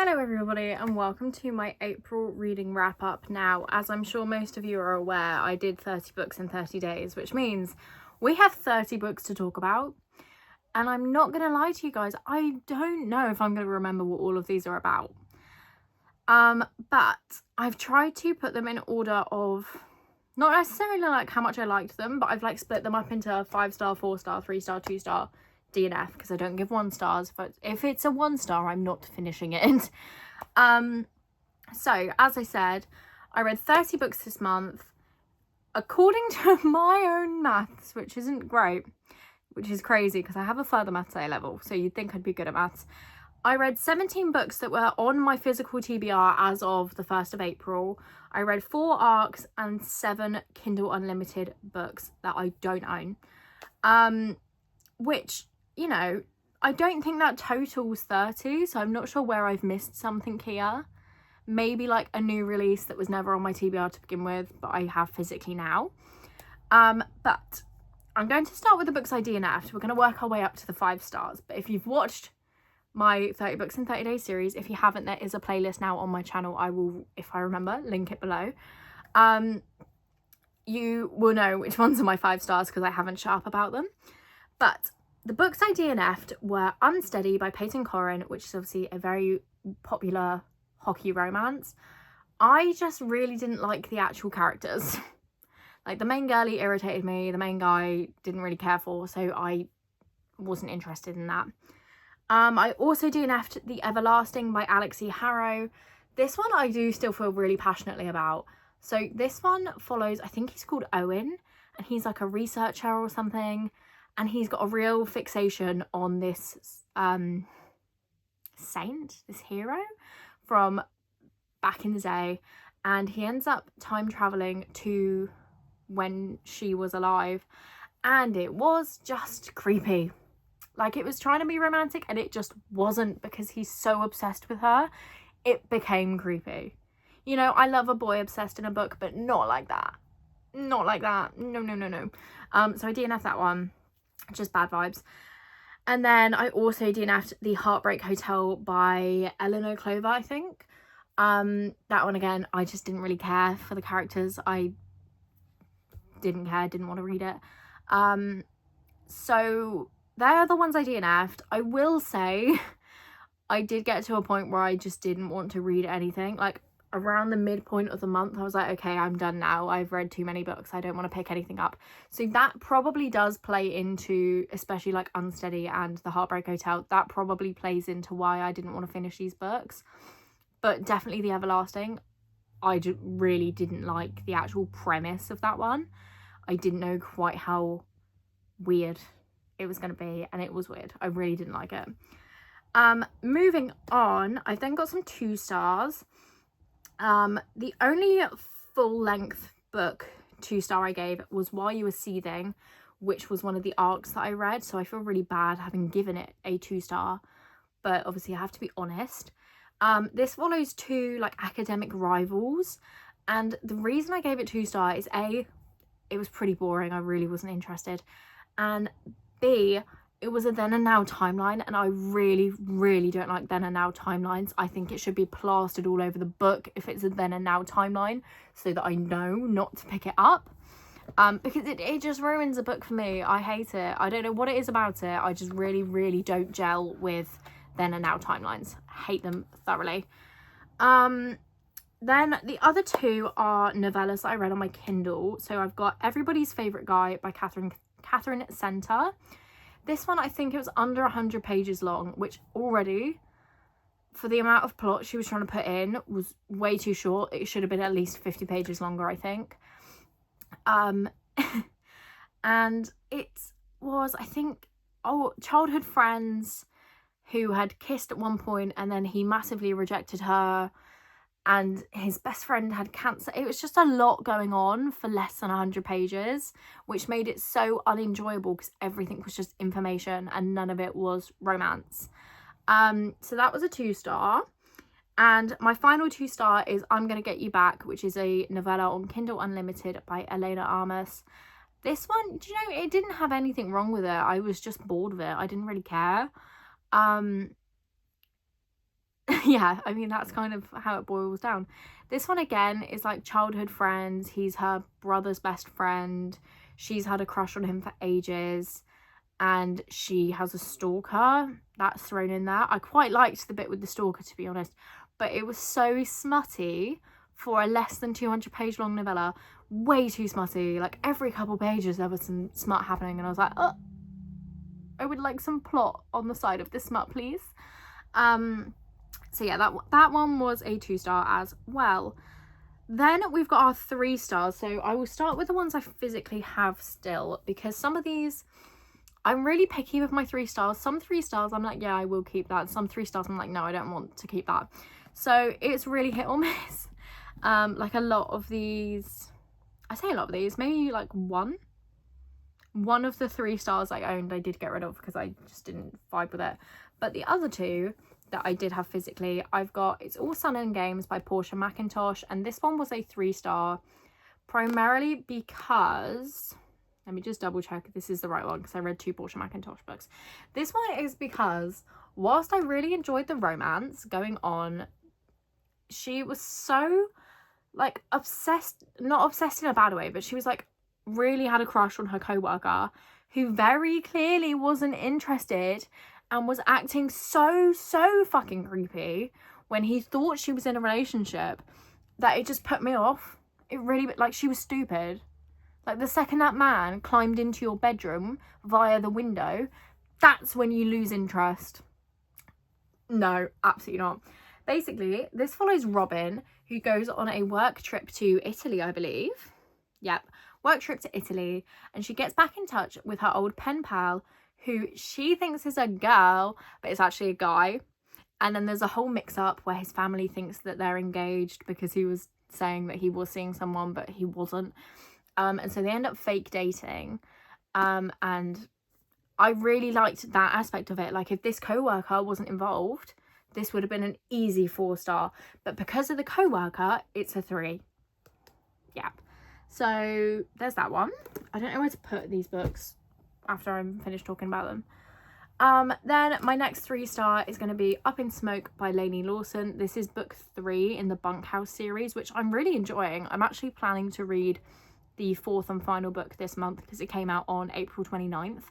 Hello everybody and welcome to my April reading wrap up. Now, as I'm sure most of you are aware, I did 30 books in 30 days, which means we have 30 books to talk about. And I'm not going to lie to you guys, I don't know if I'm going to remember what all of these are about. But I've tried to put them in order of, not necessarily like how much I liked them, but I've like split them up into 5-star, 4-star, 3-star, 2-star, D and F, because I don't give 1 stars. But if it's a 1-star, I'm not finishing it. So as I said, I read 30 books this month. According to my own maths, which isn't great, which is crazy because I have a further maths A level, so you'd think I'd be good at maths. I read 17 books that were on my physical TBR as of the 1st of April. I read 4 ARCs and 7 Kindle Unlimited books that I don't own. Which, you know, I don't think that totals 30, so I'm not sure where I've missed something here. Maybe like a new release that was never on my TBR to begin with, but I have physically now. But I'm going to start with the books I DNF'd. We're going to work our way up to the 5 stars. But if you've watched my 30 books in 30 days series, if you haven't, there is a playlist now on my channel. I will, if I remember, link it below. You will know which ones are my 5 stars because I haven't shut up about them. But the books I DNF'd were Unsteady by Peyton Corrin, which is obviously a very popular hockey romance. I just really didn't like the actual characters. Like, the main girlie irritated me, the main guy didn't really care for, so I wasn't interested in that. I also DNF'd The Everlasting by Alex E. Harrow. This one I do still feel really passionately about. So this one follows, I think he's called Owen, and he's like a researcher or something, and he's got a real fixation on this saint, this hero from back in the day, and he ends up time traveling to when she was alive, and it was just creepy. Like, it was trying to be romantic and it just wasn't, because he's so obsessed with her. It became creepy. You know, I love a boy obsessed in a book, but not like that. Not like that. No. So I DNF'd that one. Just bad vibes. And then I also DNF'd The Heartbreak Hotel by Eleanor Clover, I think. That one, again, I just didn't really care for the characters. I didn't care, didn't want to read it. So they're the ones I DNF'd. I will say I did get to a point where I just didn't want to read anything. Like, around the midpoint of the month, I was like, okay, I'm done now. I've read too many books. I don't want to pick anything up. So that probably does play into, especially like Unsteady and The Heartbreak Hotel, that probably plays into why I didn't want to finish these books. But definitely The Everlasting, I really didn't like the actual premise of that one. I didn't know quite how weird it was going to be, and it was weird. I really didn't like it. Moving on, I then got some 2 stars. The only full-length book 2-star I gave was While You Were Seething, which was one of the arcs that I read, so I feel really bad having given it a 2-star, but obviously I have to be honest. This follows 2 like academic rivals, and the reason I gave it 2-star is A, it was pretty boring, I really wasn't interested, and B, it was a then and now timeline, and I really don't like then and now timelines. I think it should be plastered all over the book if it's a then and now timeline, so that I know not to pick it up, because it just ruins a book for me. I hate it. I don't know what it is about it. I just really don't gel with then and now timelines. I hate them thoroughly. Then the other 2 are novellas that I read on my Kindle. So I've got Everybody's Favourite Guy by Catherine Center. This one, I think it was under 100 pages long, which already, for the amount of plot she was trying to put in, was way too short. It should have been at least 50 pages longer, I think. And it was, I think, childhood friends who had kissed at one point, and then he massively rejected her, and his best friend had cancer. It was just a lot going on for less than 100 pages, which made it so unenjoyable because everything was just information and none of it was romance. So that was a 2-star. And my final 2-star is I'm Gonna Get You Back, which is a novella on Kindle Unlimited by Elena Armas. This one, do you know, it didn't have anything wrong with it. I was just bored of it. I didn't really care. yeah, I mean, that's kind of how it boils down. This one again is like childhood friends. He's her brother's best friend. She's had a crush on him for ages, and she has a stalker that's thrown in there. I quite liked the bit with the stalker, to be honest, but it was so smutty for a less than 200-page long novella. Way too smutty. Like every couple pages there was some smut happening, and I was like, oh, I would like some plot on the side of this smut, please. So yeah, that one was a 2-star as well. Then we've got our 3 stars. So I will start with the ones I physically have still, because some of these, I'm really picky with my 3 stars. Some 3 stars I'm like, yeah, I will keep that. Some 3 stars I'm like, no, I don't want to keep that. So it's really hit or miss. Like a lot of these, I say a lot of these, maybe like one of the 3 stars I owned I did get rid of because I just didn't vibe with it. But the other 2 that I did have physically, I've got It's All Sun and Games by Portia McIntosh, and this one was a 3-star, primarily because, let me just double check if this is the right one because I read 2 Portia McIntosh books. This one is because whilst I really enjoyed the romance going on, she was so like obsessed, not obsessed in a bad way, but she was like really had a crush on her co-worker who very clearly wasn't interested and was acting so fucking creepy when he thought she was in a relationship that it just put me off. It really, like, she was stupid. Like, the second that man climbed into your bedroom via the window, that's when you lose interest. No, absolutely not. Basically, this follows Robin, who goes on a work trip to Italy, I believe. Yep, work trip to Italy, and she gets back in touch with her old pen pal, who she thinks is a girl, but it's actually a guy. And then there's a whole mix-up where his family thinks that they're engaged because he was saying that he was seeing someone, but he wasn't. And so they end up fake dating. And I really liked that aspect of it. Like, if this co-worker wasn't involved, this would have been an easy 4-star. But because of the co-worker, it's a 3. Yeah. So there's that one. I don't know where to put these books after I'm finished talking about them. Then my next 3-star is going to be Up in Smoke by Lainey Lawson. This is book 3 in the Bunkhouse series, which I'm really enjoying. I'm actually planning to read the 4th and final book this month because it came out on April 29th.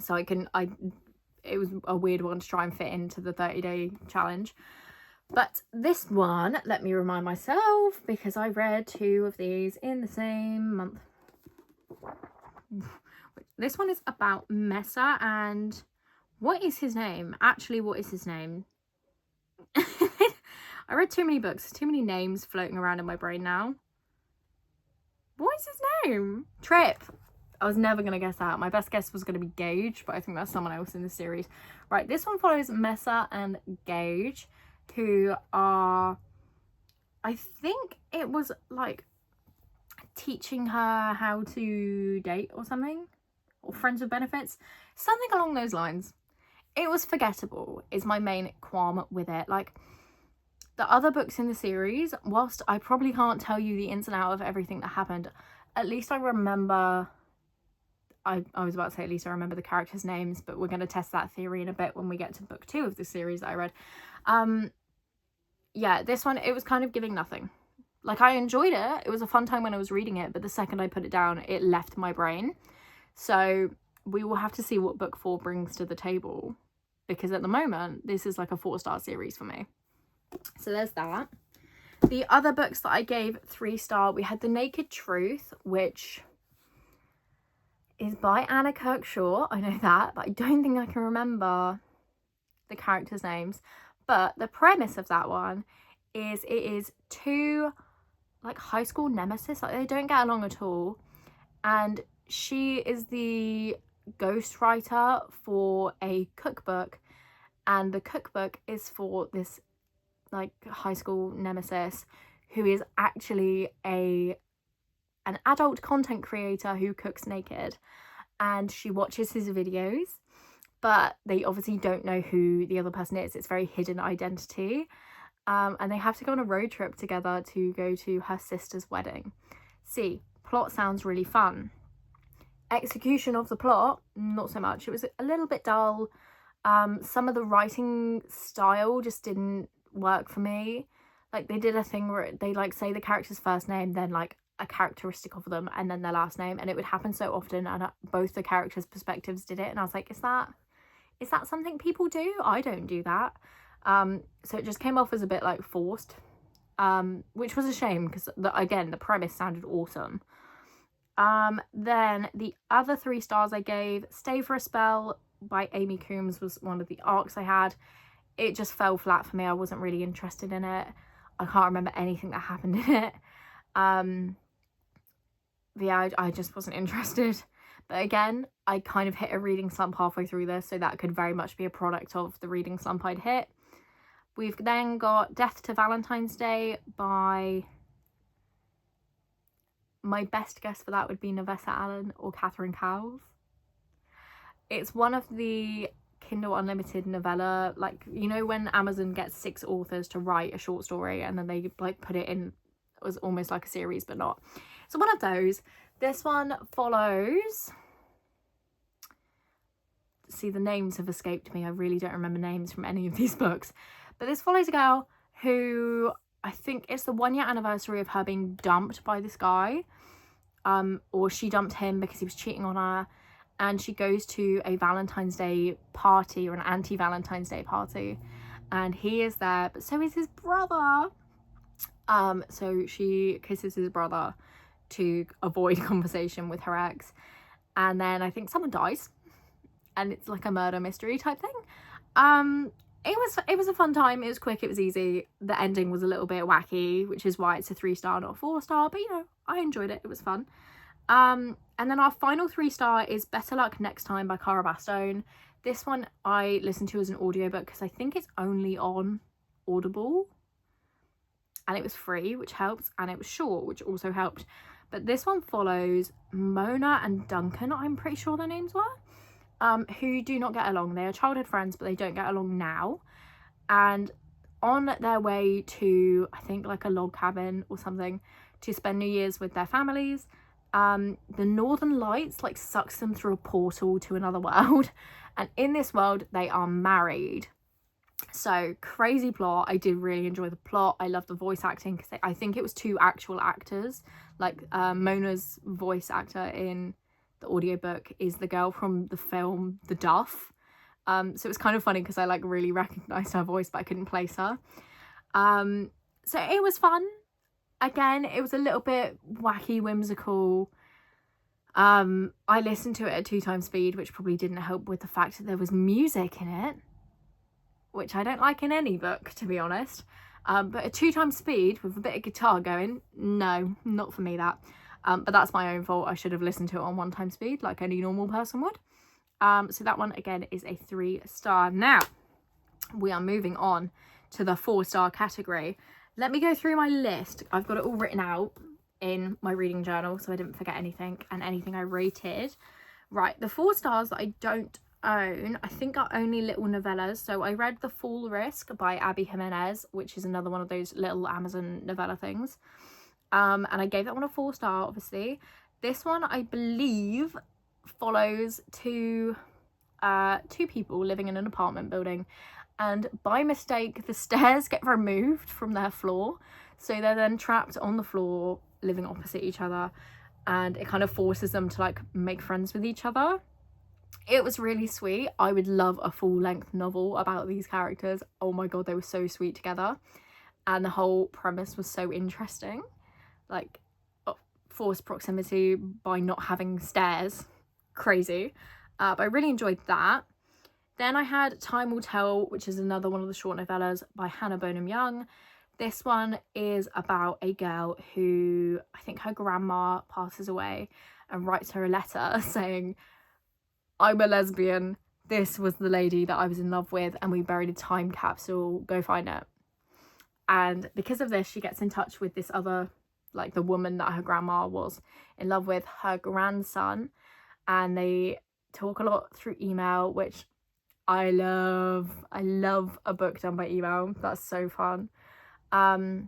So it was a weird one to try and fit into the 30-day challenge. But this one, let me remind myself, because I read 2 of these in the same month. This one is about Mesa and what is his name? Actually, what is his name? I read too many books, too many names floating around in my brain now. What is his name? Trip. I was never going to guess that. My best guess was going to be Gage, but I think that's someone else in the series. Right, this one follows Mesa and Gage, who are, I think it was like teaching her how to date or something, or friends with benefits, something along those lines. It was forgettable is my main qualm with it. Like, the other books in the series, whilst I probably can't tell you the ins and out of everything that happened, at least I remember, I was about to say at least I remember the characters' names, but we're going to test that theory in a bit when we get to book 2 of the series that I read. Yeah, this one, it was kind of giving nothing. Like, I enjoyed it. It was a fun time when I was reading it, but the second I put it down, it left my brain. So we will have to see what book 4 brings to the table, because at the moment, this is like a 4-star series for me. So there's that. The other books that I gave 3-star, we had The Naked Truth, which is by Anna Kirkshaw. I know that, but I don't think I can remember the characters' names. But the premise of that one is it is 2 like high school nemesis, like they don't get along at all, and she is the ghostwriter for a cookbook, and the cookbook is for this like high school nemesis who is actually an adult content creator who cooks naked, and she watches his videos, but they obviously don't know who the other person is. It's very hidden identity. And they have to go on a road trip together to go to her sister's wedding. See, plot sounds really fun. Execution of the plot, not so much. It was a little bit dull. Some of the writing style just didn't work for me. Like, they did a thing where they like say the character's first name, then like a characteristic of them, and then their last name, and it would happen so often, and both the characters' perspectives did it, and I was like, is that something people do? I don't do that. So it just came off as a bit like forced, which was a shame, because again, the premise sounded awesome. Then the other 3 stars I gave, Stay for a Spell by Amy Coombs was one of the arcs I had. It just fell flat for me. I wasn't really interested in it. I can't remember anything that happened in it. But yeah, I just wasn't interested. But again, I kind of hit a reading slump halfway through this, so that could very much be a product of the reading slump I'd hit. We've then got Death to Valentine's Day by... My best guess for that would be Navessa Allen or Catherine Cowles. It's one of the Kindle Unlimited novella, like, you know when Amazon gets 6 authors to write a short story and then they like put it in, it was almost like a series but not. So one of those. This one follows, see, the names have escaped me. I really don't remember names from any of these books. But this follows a girl who, I think it's the 1-year anniversary of her being dumped by this guy. Or she dumped him because he was cheating on her. And she goes to a Valentine's Day party, or an anti-Valentine's Day party. And he is there, but so is his brother. So she kisses his brother to avoid conversation with her ex. And then I think someone dies. And it's like a murder mystery type thing. It was a fun time. It was quick, it was easy. The ending was a little bit wacky, which is why it's a 3-star, not a 4-star. But, you know, I enjoyed it. It was fun. And then our final 3-star is Better Luck Next Time by Cara Bastone. This one I listened to as an audiobook because I think it's only on Audible. And it was free, which helps. And it was short, which also helped. But this one follows Mona and Duncan, I'm pretty sure their names were, who do not get along. They are childhood friends, but they don't get along now. And on their way to, I think, like a log cabin or something, to spend New Year's with their families, the Northern Lights like sucks them through a portal to another world, and in this world they are married. So crazy plot. I did really enjoy the plot. I love the voice acting because I think it was 2 actual actors. Like Mona's voice actor in the audiobook is the girl from the film The Duff. So it was kind of funny because I like really recognized her voice, but I couldn't place her. So it was fun. Again, it was a little bit wacky, whimsical. I listened to it at 2 times speed, which probably didn't help with the fact that there was music in it, which I don't like in any book, to be honest. But at 2 times speed with a bit of guitar going, no, not for me, that. But that's my own fault. I should have listened to it on 1 time speed like any normal person would. So that one, again, is a 3-star. Now, we are moving on to the 4-star category. Let me go through my list. I've got it all written out in my reading journal so I didn't forget anything, and anything I rated. Right, the 4 stars that I don't own, I think, are only little novellas. So I read The Fall Risk by Abby Jimenez, which is another one of those little Amazon novella things. And I gave that one a 4-star, obviously. This one, I believe, follows two people living in an apartment building, and by mistake the stairs get removed from their floor, so they're then trapped on the floor living opposite each other, and it kind of forces them to like make friends with each other. It was really sweet. I would love a full-length novel about these characters. Oh my god, they were so sweet together, and the whole premise was so interesting, like forced proximity by not having stairs. Crazy. But I really enjoyed that. Then I had Time Will Tell, which is another one of the short novellas by Hannah Bonham Young. This one is about a girl who, I think her grandma passes away, and writes her a letter saying, I'm a lesbian, this was the lady that I was in love with, and we buried a time capsule, go find it. And because of this, she gets in touch with this other, like the woman that her grandma was in love with, her grandson, and they talk a lot through email, which I love. I love a book done by email. That's so fun. But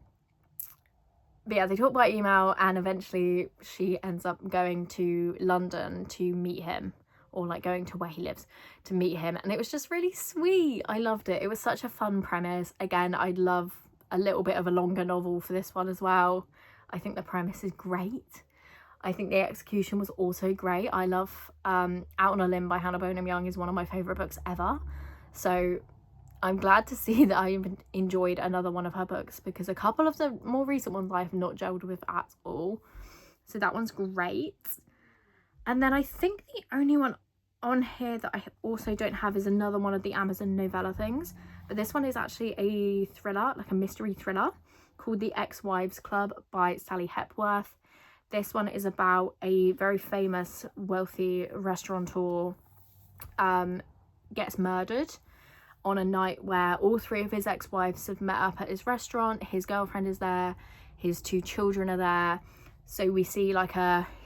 yeah, they talk by email, and eventually she ends up going to London to meet him, or like going to where he lives to meet him, and it was just really sweet. I loved it. It was such a fun premise. Again, I'd love a little bit of a longer novel for this one as well. I think the premise is great. I think the execution was also great. I love Out on a Limb by Hannah Bonham Young is one of my favourite books ever. So I'm glad to see that I enjoyed another one of her books, because a couple of the more recent ones I have not gelled with at all. So that one's great. And then I think the only one on here that I also don't have is another one of the Amazon novella things. But this one is actually a thriller, like a mystery thriller, called The Ex-Wives Club by Sally Hepworth. This one is about a very famous, wealthy restaurateur gets murdered on a night where all three of his ex-wives have met up at his restaurant. His girlfriend is there, his 2 children are there. So we see like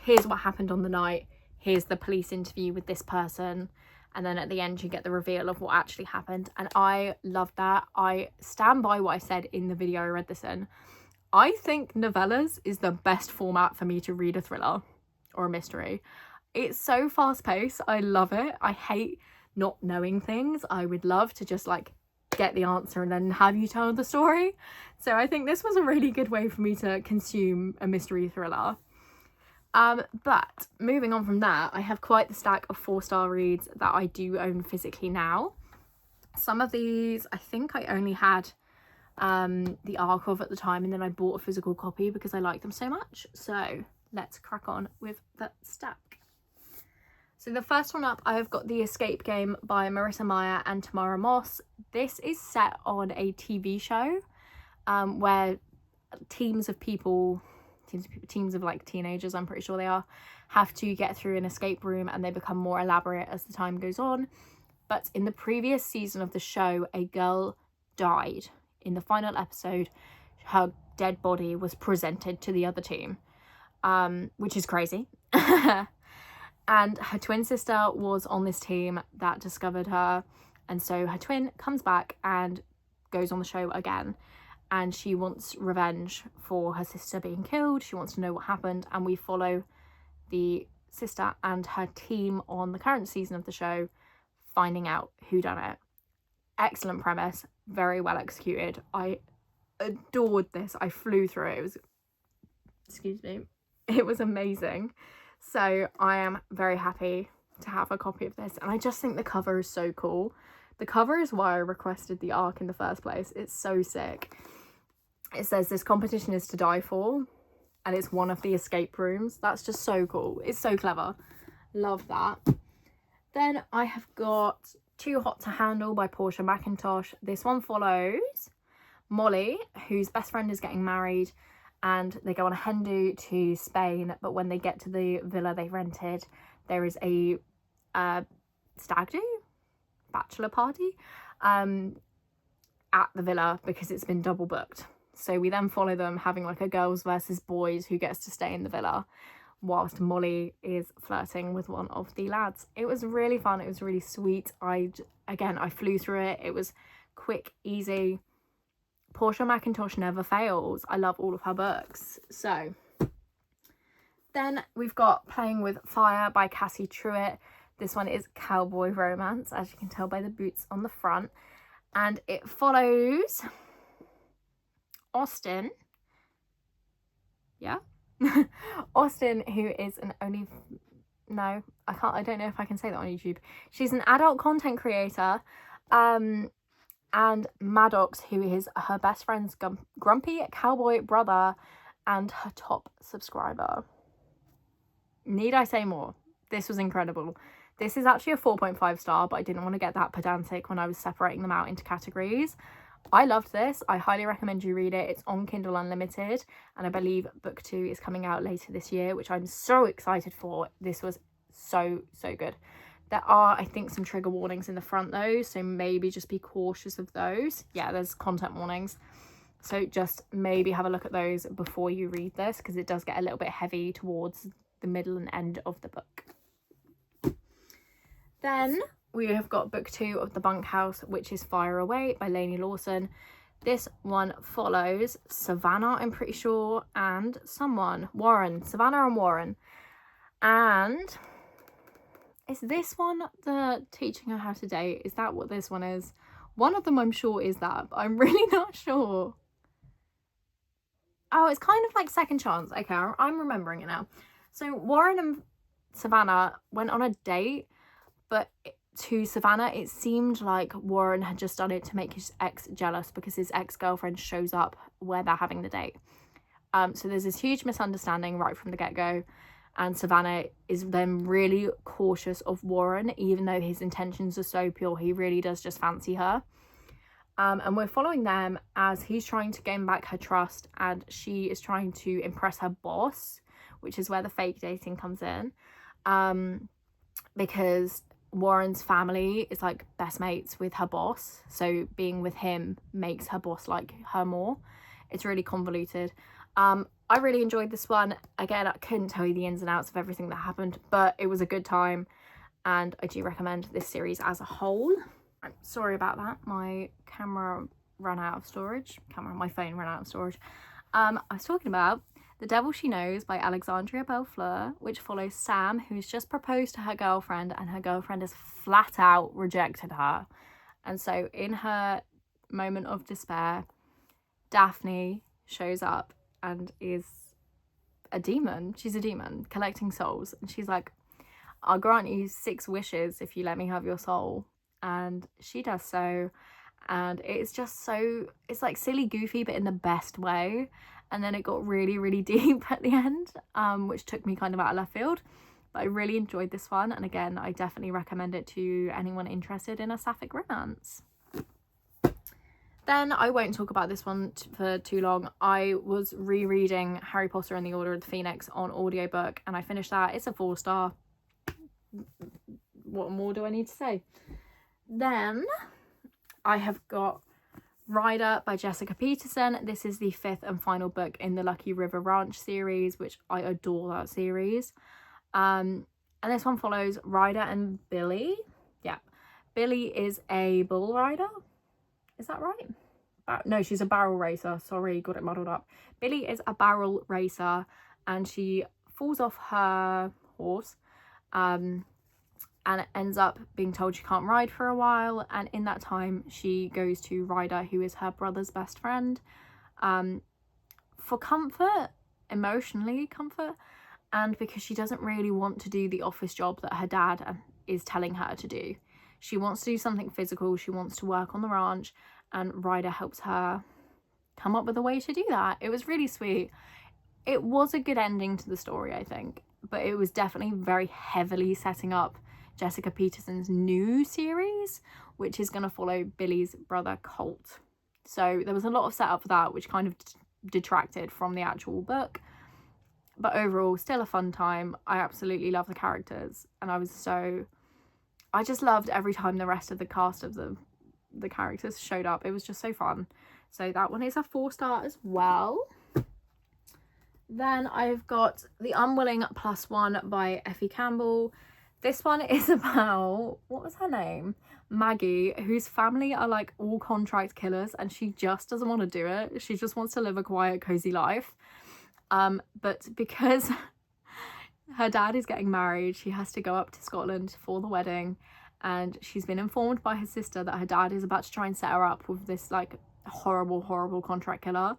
here's what happened on the night, here's the police interview with this person, and then at the end you get the reveal of what actually happened. And I love that. I stand by what I said in the video I read this in. I think novellas is the best format for me to read a thriller or a mystery. It's so fast paced. I love it. I hate not knowing things. I would love to just like get the answer and then have you tell the story. So I think this was a really good way for me to consume a mystery thriller. But moving on from that, I have quite the stack of 4-star reads that I do own physically now. Some of these I think I only had the arc of at the time, and then I bought a physical copy because I like them so much. So let's crack on with the stack. So the first one up, I've got The Escape Game by Marissa Meyer and Tamara Moss. This is set on a TV show where teams of like teenagers, I'm pretty sure they are, have to get through an escape room, and they become more elaborate as the time goes on. But in the previous season of the show, a girl died. In the final episode, her dead body was presented to the other team, which is crazy. And her twin sister was on this team that discovered her, and so her twin comes back and goes on the show again, and she wants revenge for her sister being killed. She wants to know what happened, and we follow the sister and her team on the current season of the show finding out who done it. Excellent premise, very well executed. I adored this. I flew through it. It was amazing. So I am very happy to have a copy of this, and I just think the cover is so cool. The cover is why I requested the arc in the first place. It's so sick. It says this competition is to die for, and it's one of the escape rooms. That's just so cool. It's so clever. Love that. Then I have got Too Hot to Handle by Portia McIntosh. This one follows Molly, whose best friend is getting married, and they go on a hen do to Spain, but when they get to the villa they rented, there is a stag do? Bachelor party? At the villa because it's been double booked. So we then follow them having like a girls versus boys who gets to stay in the villa whilst Molly is flirting with one of the lads. It was really fun. It was really sweet. I flew through it. It was quick, easy. Portia McIntosh never fails. I love all of her books. So then we've got Playing with Fire by Cassie Truitt. This one is cowboy romance, as you can tell by the boots on the front. And it follows Austin. Yeah. Austin, who is an I don't know if I can say that on YouTube. She's an adult content creator. And Maddox, who is her best friend's grumpy cowboy brother and her top subscriber. Need I say more? This was incredible. This is actually a 4.5 star, but I didn't want to get that pedantic when I was separating them out into categories. I loved this. I highly recommend you read it. It's on Kindle Unlimited, and I believe book 2 is coming out later this year, which I'm so excited for. This was so good. There are, I think, some trigger warnings in the front though, so maybe just be cautious of those. Yeah, there's content warnings. So just maybe have a look at those before you read this, because it does get a little bit heavy towards the middle and end of the book. Then we have got book 2 of The Bunkhouse, which is Fire Away by Lainey Lawson. This one follows Savannah, I'm pretty sure, and Savannah and Warren. And Is this one the teaching her how to date? Is that what this one is? One of them I'm sure is that, but I'm really not sure. Oh, it's kind of like Second Chance. Okay, I'm remembering it now. So Warren and Savannah went on a date, but to Savannah, it seemed like Warren had just done it to make his ex jealous because his ex-girlfriend shows up where they're having the date. So there's this huge misunderstanding right from the get-go, and Savannah is then really cautious of Warren, even though his intentions are so pure. He really does just fancy her. And we're following them as he's trying to gain back her trust, and she is trying to impress her boss, which is where the fake dating comes in. Because Warren's family is like best mates with her boss, so being with him makes her boss like her more. It's really convoluted. I really enjoyed this one. Again, I couldn't tell you the ins and outs of everything that happened, but it was a good time, and I do recommend this series as a whole. I'm sorry about that. My camera ran out of storage. My phone ran out of storage. I was talking about The Devil She Knows by Alexandria Bellefleur, which follows Sam, who's just proposed to her girlfriend, and her girlfriend has flat out rejected her. And so in her moment of despair, Daphne shows up and is a demon. She's a demon collecting souls. And she's like, I'll grant you 6 wishes if you let me have your soul. And she does so. And it's just so, it's like silly goofy, but in the best way. And then it got really, really deep at the end, which took me kind of out of left field. But I really enjoyed this one. And again, I definitely recommend it to anyone interested in a sapphic romance. Then I won't talk about this one for too long. I was rereading Harry Potter and the Order of the Phoenix on audiobook, and I finished that. It's a 4-star. What more do I need to say? Then I have got Rider by Jessica Peterson. This is the 5th and final book in the Lucky River Ranch series, which I adore that series. And this one follows Ryder and Billy. Yeah, Billy is a bull rider. Is that right? No, she's a barrel racer. Sorry, got it muddled up. Billy is a barrel racer, and she falls off her horse, and it ends up being told she can't ride for a while. And in that time, she goes to Ryder, who is her brother's best friend, for comfort, emotionally comfort, and because she doesn't really want to do the office job that her dad is telling her to do. She wants to do something physical. She wants to work on the ranch, and Ryder helps her come up with a way to do that. It was really sweet. It was a good ending to the story, I think, but it was definitely very heavily setting up Jessica Peterson's new series, which is going to follow Billy's brother Colt. So there was a lot of setup for that, which kind of detracted from the actual book. But overall, still a fun time. I absolutely love the characters, and I just loved every time the rest of the cast of the characters showed up. It was just so fun. So that one is a 4-star as well. Then I've got The Unwilling +1 by Effie Campbell. This one is about, what was her name? Maggie, whose family are like all contract killers, and she just doesn't want to do it. She just wants to live a quiet, cozy life. But because her dad is getting married, she has to go up to Scotland for the wedding, and she's been informed by her sister that her dad is about to try and set her up with this like horrible contract killer.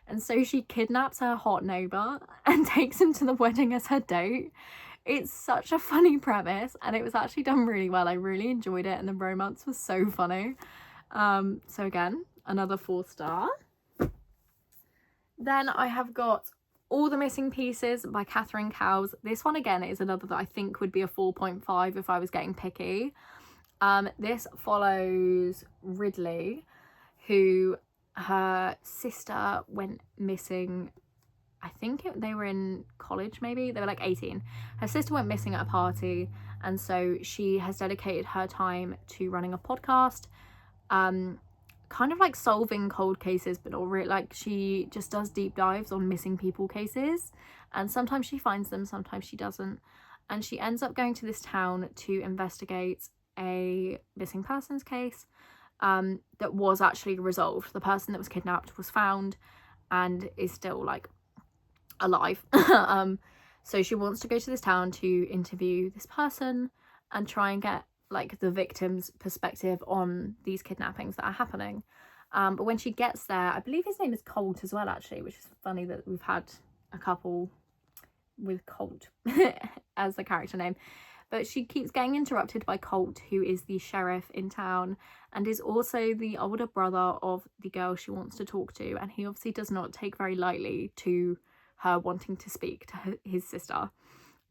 And so she kidnaps her hot neighbour and takes him to the wedding as her date. It's such a funny premise, and it was actually done really well. I really enjoyed it, and the romance was so funny. So again, another 4-star. Then I have got All the Missing Pieces by Catherine Cowles. This one again is another that I think would be a 4.5 if I was getting picky. This follows Ridley, who her sister went missing. I think they were in college, maybe. They were like 18. Her sister went missing at a party, and so she has dedicated her time to running a podcast, kind of like solving cold cases, but not really. Like, she just does deep dives on missing people cases, and sometimes she finds them, sometimes she doesn't. And she ends up going to this town to investigate a missing persons case that was actually resolved. The person that was kidnapped was found and is still like alive. So she wants to go to this town to interview this person, and try and get like the victim's perspective on these kidnappings that are happening. But when she gets there, I believe his name is Colt as well, actually, which is funny that we've had a couple with Colt as the character name. But she keeps getting interrupted by Colt, who is the sheriff in town and is also the older brother of the girl she wants to talk to. And he obviously does not take very lightly to her wanting to speak to his sister.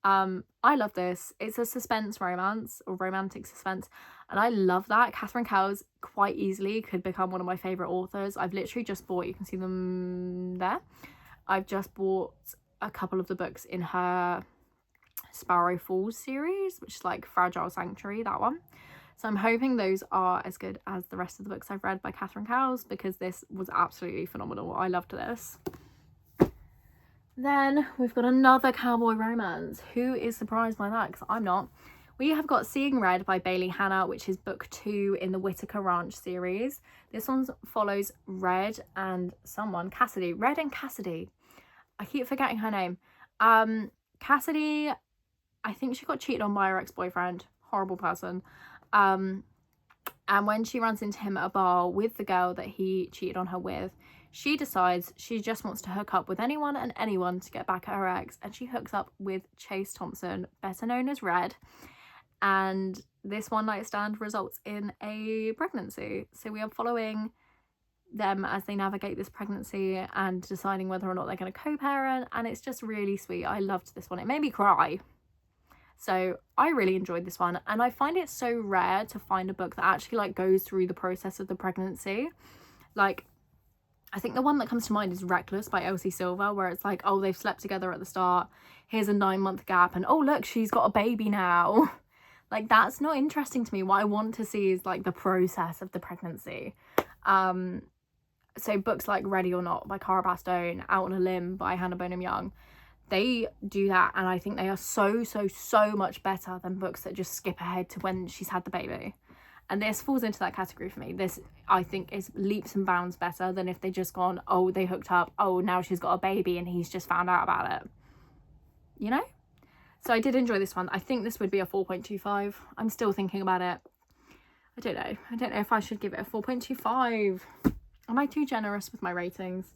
I love this. It's a suspense romance, or romantic suspense, and I love that. Catherine Cowles quite easily could become one of my favourite authors. I've literally just bought, you can see them there, I've just bought a couple of the books in her Sparrow Falls series, which is like Fragile Sanctuary, that one. So I'm hoping those are as good as the rest of the books I've read by Catherine Cowles, because this was absolutely phenomenal. I loved this. Then we've got another cowboy romance. Who is surprised by that? Because I'm not. We have got Seeing Red by Bailey Hannah, which is book 2 in the Whitaker Ranch series. This one follows Red and someone, Cassidy. Red and Cassidy. I keep forgetting her name. Cassidy, I think she got cheated on by her ex-boyfriend. Horrible person. And when she runs into him at a bar with the girl that he cheated on her with, she decides she just wants to hook up with anyone and anyone to get back at her ex, and she hooks up with Chase Thompson, better known as Red, and this one night stand results in a pregnancy. So we are following them as they navigate this pregnancy and deciding whether or not they're going to co-parent, and it's just really sweet. I loved this one. It made me cry. So I really enjoyed this one, and I find it so rare to find a book that actually like goes through the process of the pregnancy. Like, I think the one that comes to mind is Reckless by Elsie Silver, where it's like, oh, they've slept together at the start, here's a 9-month gap, and oh look, she's got a baby now. Like, that's not interesting to me. What I want to see is like the process of the pregnancy. So books like Ready or Not by Cara Bastone, Out on a Limb by Hannah Bonham Young, they do that, and I think they are so much better than books that just skip ahead to when she's had the baby. And this falls into that category for me. This, I think, is leaps and bounds better than if they just gone, oh, they hooked up, oh, now she's got a baby and he's just found out about it. You know? So I did enjoy this one. I think this would be a 4.25. I'm still thinking about it. I don't know. I don't know if I should give it a 4.25. Am I too generous with my ratings?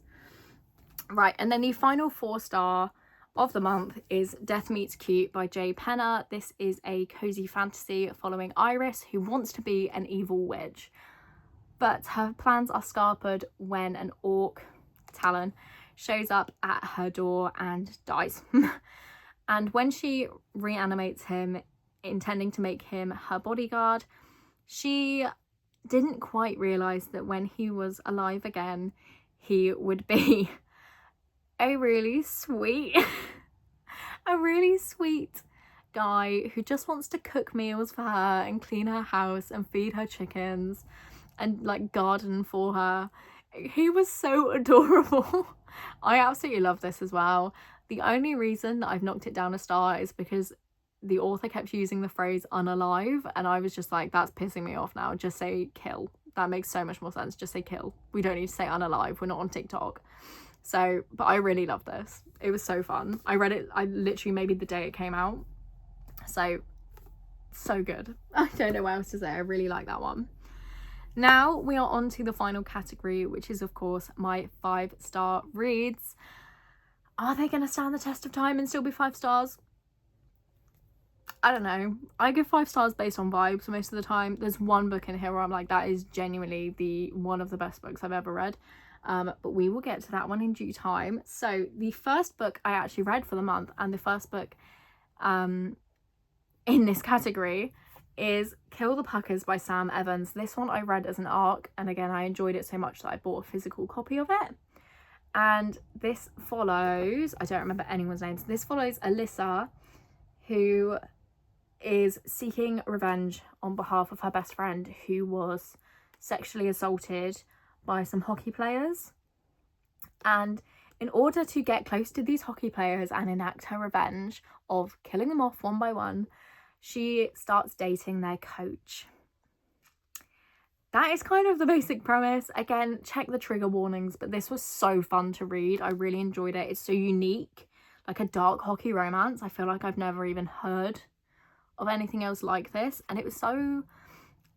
Right, and then the final 4-star of the month is Death Meets Cute by Jay Penner. This is a cozy fantasy following Iris, who wants to be an evil witch, but her plans are scarpered when an orc, Talon, shows up at her door and dies. And when she reanimates him, intending to make him her bodyguard, she didn't quite realise that when he was alive again, he would be a really sweet guy who just wants to cook meals for her and clean her house and feed her chickens and like garden for her. He was so adorable. I absolutely love this as well. The only reason that I've knocked it down a star is because the author kept using the phrase unalive, and I was just like, that's pissing me off now. Just say kill. That makes so much more sense. Just say kill. We don't need to say unalive. We're not on TikTok. So, but I really love this. It was so fun. I read it, I literally maybe the day it came out. So good. I don't know what else to say. I really like that one. Now we are on to the final category, which is of course my 5-star reads. Are they going to stand the test of time and still be 5 stars? I don't know. I give 5 stars based on vibes most of the time. There's one book in here where I'm like, that is genuinely one of the best books I've ever read. But we will get to that one in due time. So the first book I actually read for the month, and the first book in this category, is Kill the Puckers by Sam Evans. This one I read as an ARC, and again I enjoyed it so much that I bought a physical copy of it. And this follows, I don't remember anyone's names, this follows Alyssa, who is seeking revenge on behalf of her best friend who was sexually assaulted by some hockey players. And in order to get close to these hockey players and enact her revenge of killing them off one by one, she starts dating their coach. That is kind of the basic premise. Again, check the trigger warnings, but this was so fun to read. I really enjoyed it. It's so unique, like a dark hockey romance. I feel like I've never even heard of anything else like this, and it was so,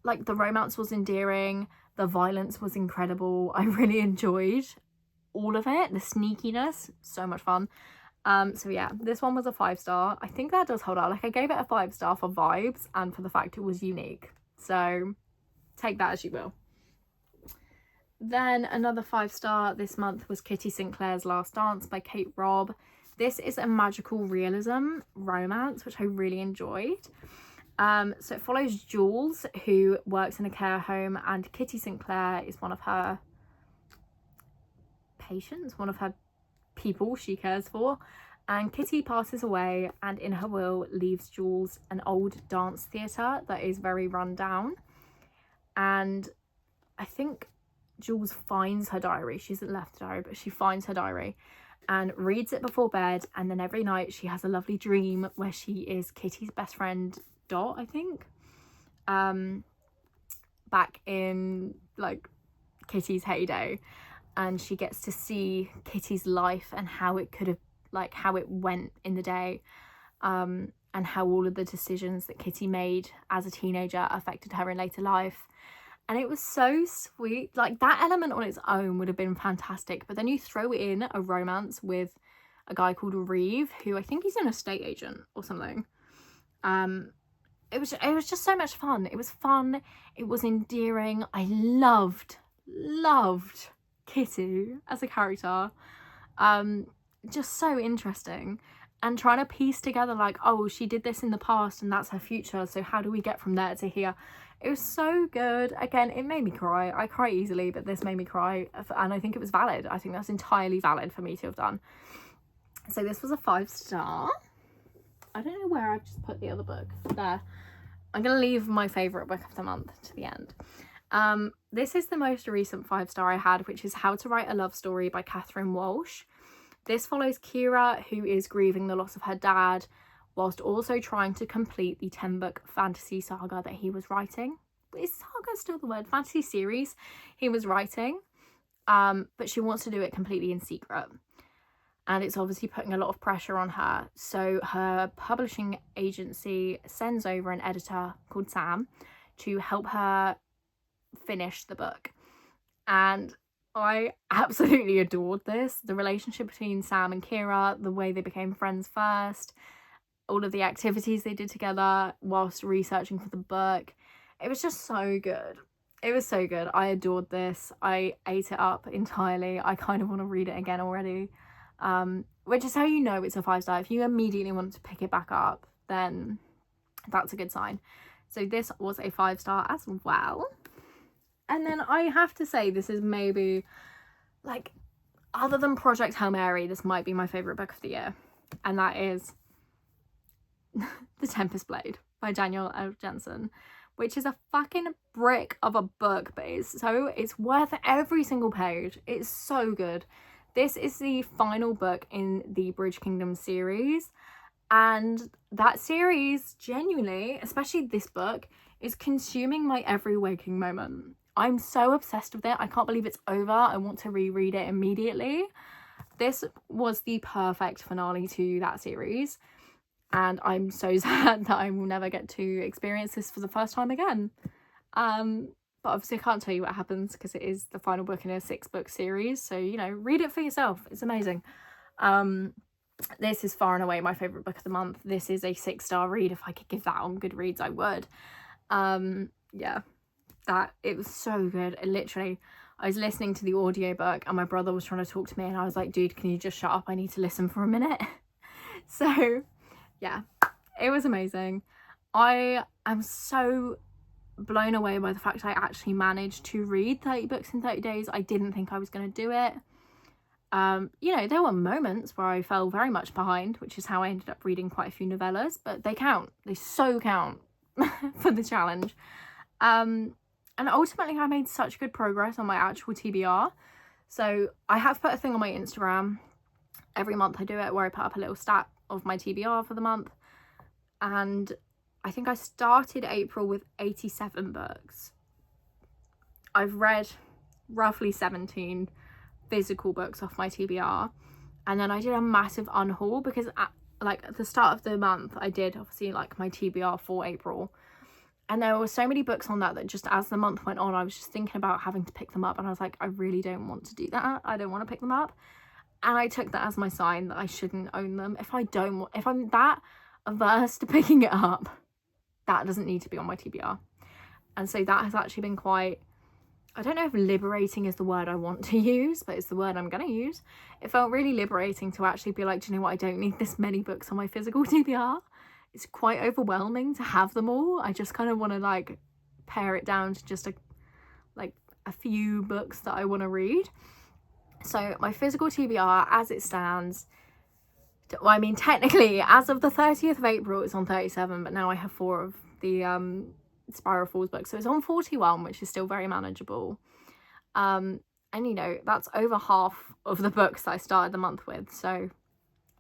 like, the romance was endearing, the violence was incredible. I really enjoyed all of it, the sneakiness, so much fun. So yeah, this one was a 5-star. I think that does hold out. Like, I gave it a 5-star for vibes and for the fact it was unique, so take that as you will. Then another 5-star this month was Kitty Sinclair's Last Dance by Kate Robb. This is a magical realism romance, which I really enjoyed. So it follows Jules, who works in a care home, and Kitty Sinclair is one of her patients, one of her people she cares for. And Kitty passes away, and in her will leaves Jules an old dance theatre that is very run down. And I think Jules finds her diary. She hasn't left the diary, but she finds her diary and reads it before bed, and then every night she has a lovely dream where she is Kitty's best friend Dot, I think, back in, like, Kitty's heyday, and she gets to see Kitty's life and how it could have, like, how it went in the day, and how all of the decisions that Kitty made as a teenager affected her in later life. And it was so sweet. Like, that element on its own would have been fantastic, but then you throw in a romance with a guy called Reeve, who I think he's an estate agent or something. It was just so much fun. It was fun. It was endearing. I loved Kitty as a character. Just so interesting. And trying to piece together, like, oh, she did this in the past and that's her future, so how do we get from there to here? It was so good. Again, it made me cry. I cry easily, but this made me cry, and I think it was valid. I think that's entirely valid for me to have done. So this was a 5-star. I don't know where I've just put the other book. There. I'm going to leave my favourite book of the month to the end. This is the most recent 5-star I had, which is How to Write a Love Story by Catherine Walsh. This follows Kira, who is grieving the loss of her dad, whilst also trying to complete the 10-book fantasy saga that he was writing. Is saga still the word? Fantasy series he was writing. But she wants to do it completely in secret. And it's obviously putting a lot of pressure on her. So her publishing agency sends over an editor called Sam to help her finish the book. And I absolutely adored this. The relationship between Sam and Kira, the way they became friends first, all of the activities they did together whilst researching for the book. It was just so good. It was so good. I adored this. I ate it up entirely. I kind of want to read it again already. Which is how you know it's a 5-star. If you immediately want to pick it back up, then that's a good sign. So this was a 5-star as well. And then I have to say, this is maybe, like, other than Project Hail Mary, this might be my favourite book of the year. And that is The Tempest Blade by Danielle L. Jensen, which is a fucking brick of a book, but it's worth every single page. It's so good. This is the final book in the Bridge Kingdom series, and that series, genuinely, especially this book, is consuming my every waking moment. I'm so obsessed with it. I can't believe it's over. I want to reread it immediately. This was the perfect finale to that series, and I'm so sad that I will never get to experience this for the first time again. But obviously I can't tell you what happens because it is the final book in a 6-book series, so, you know, read it for yourself. It's amazing. This is far and away my favourite book of the month. This is a 6-star read. If I could give that on Goodreads, I would. Yeah, it was so good. I was listening to the audiobook and my brother was trying to talk to me and I was like, dude, can you just shut up? I need to listen for a minute. So yeah, it was amazing. I am so blown away by the fact I actually managed to read 30 books in 30 days. I didn't think I was going to do it. You know, there were moments where I fell very much behind, which is how I ended up reading quite a few novellas, but they count. They so count for the challenge. And ultimately I made such good progress on my actual TBR. So I have put a thing on my Instagram. Every month I do it where I put up a little stat of my TBR for the month. And I think I started April with 87 books. I've read roughly 17 physical books off my TBR. And then I did a massive unhaul because like at the start of the month, I did obviously like my TBR for April, and there were so many books on that just as the month went on, I was just thinking about having to pick them up, and I was like, I really don't want to do that. I don't want to pick them up. And I took that as my sign that I shouldn't own them. If I'm that averse to picking it up, that doesn't need to be on my TBR. And so that has actually been quite, I don't know if liberating is the word I want to use, but it's the word I'm going to use. It felt really liberating to actually be like, do you know what? I don't need this many books on my physical TBR. It's quite overwhelming to have them all. I just kind of want to like pare it down to just a few books that I want to read. So my physical TBR as it stands, well, I mean, technically as of the 30th of April, it's on 37, but now I have 4 of the Spiral Falls books. So it's on 41, which is still very manageable. And you know, that's over half of the books that I started the month with. So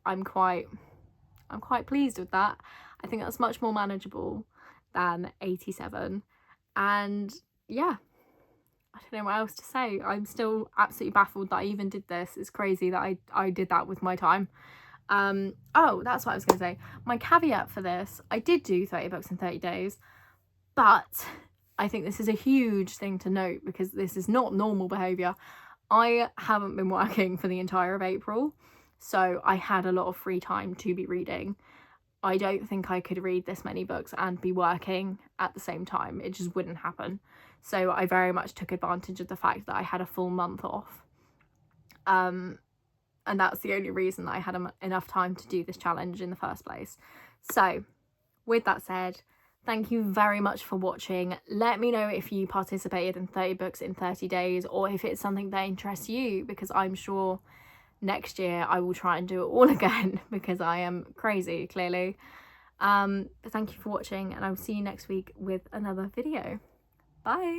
I'm quite pleased with that. I think that's much more manageable than 87. And yeah, I don't know what else to say. I'm still absolutely baffled that I even did this. It's crazy that I did that with my time. Oh, that's what I was going to say. My caveat for this, I did do 30 books in 30 days, but I think this is a huge thing to note because this is not normal behaviour. I haven't been working for the entire of April, so I had a lot of free time to be reading. I don't think I could read this many books and be working at the same time. It just wouldn't happen. So I very much took advantage of the fact that I had a full month off. And that's the only reason that I had enough time to do this challenge in the first place. So with that said, thank you very much for watching. Let me know if you participated in 30 books in 30 days or if it's something that interests you, because I'm sure next year I will try and do it all again because I am crazy, clearly. But thank you for watching, and I will see you next week with another video. Bye.